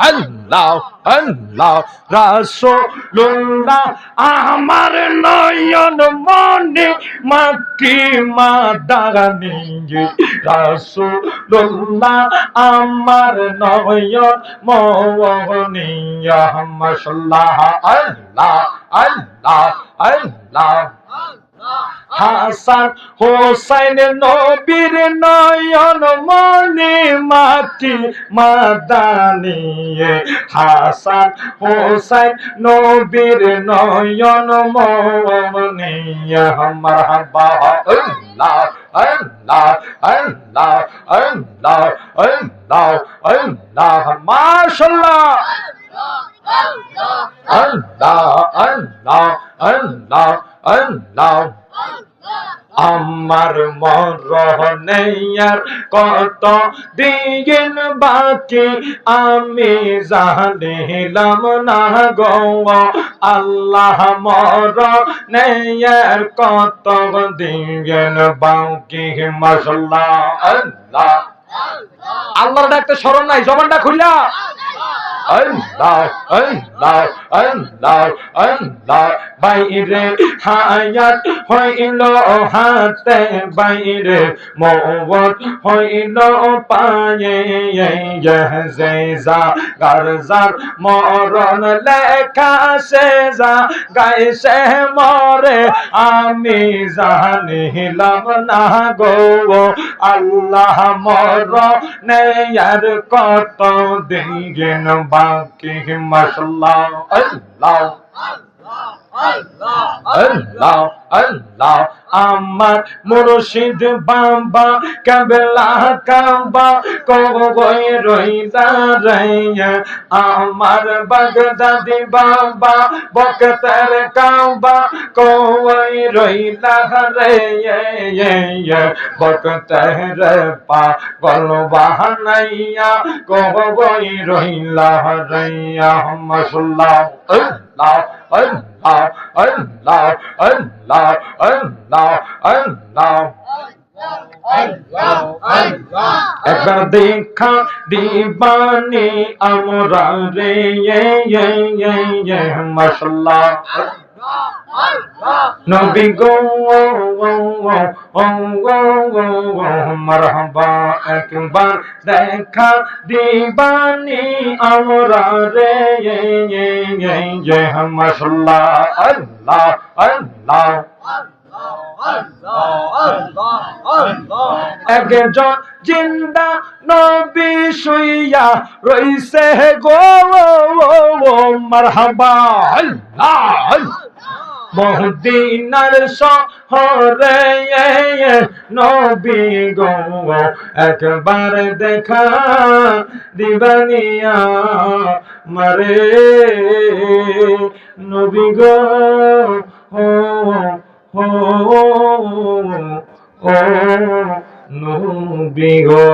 আল্লাহ আল্লাহ রাসূলুল্লাহ আমার নয়ন মনে মাটি মাদানি রাসূলুল্লাহ আমার নয়ন মনে মাশাআল্লাহ আল্লাহ আল্লাহ আল্লাহ হাসান হোসাইন নবীর নয়ন মনে মাটি মাদানি হাসান হোসাইন নবীর নয়ন মনে মারহাবা আল্লাহ আল্লাহ আল্লাহ আল্লাহ আল্লাহ আল্লাহ মাশাআল্লাহ আল্লাহ আল্লাহ আল্লাহ আল্লাহ আমার মরণে আর কত দিন বাকি আমি জানিলাম না গো আল্লাহ মরণে আর কত দিন বাকি মাশাআল্লাহ আল্লাহ আল্লাহর ডাকতে শরণ নাই জবানটা খুললা আল্লাহ আল্লাহ আল্লাহ আল্লাহ বাইরে হায়াত হইল হাতে বাইরে মওত হইল পায়ে গারজার মরণ লেখা সে যা গাইছে মরে আমি জানিলাম না গো আল্লাহ মরণে আর কত দিন বাকি মাশাআল্লাহ আল্লাহ আল্লাহ আল্লাহ আমার মুর্শিদ বাবা কাবলা কাবা কই রইলা রে আমার বাগদাদি বাবা বকতের কাবা কই রইলা রে বকতের পাগল বাহানাইয়া কই রইলা রে মাশাআল্লাহ আল্লাহ আল্লাহ আল্লাহ আল্লাহ আল্লাহ আল্লাহ একবার দেখা দিবানি আমরা রে মাশাআল্লাহ নবী গো মারহাবা একবার দেখা দিবানি আমরা রে মাশাআল্লাহ আল্লাহ আল্লাহ একজন জিন্দা নবী শুইয়া রইছে গো মারহাবা আল্লাহ মদিনার শহরে নবী গো একবার দেখা দিবানিয়া মারে নবী গো নবী গো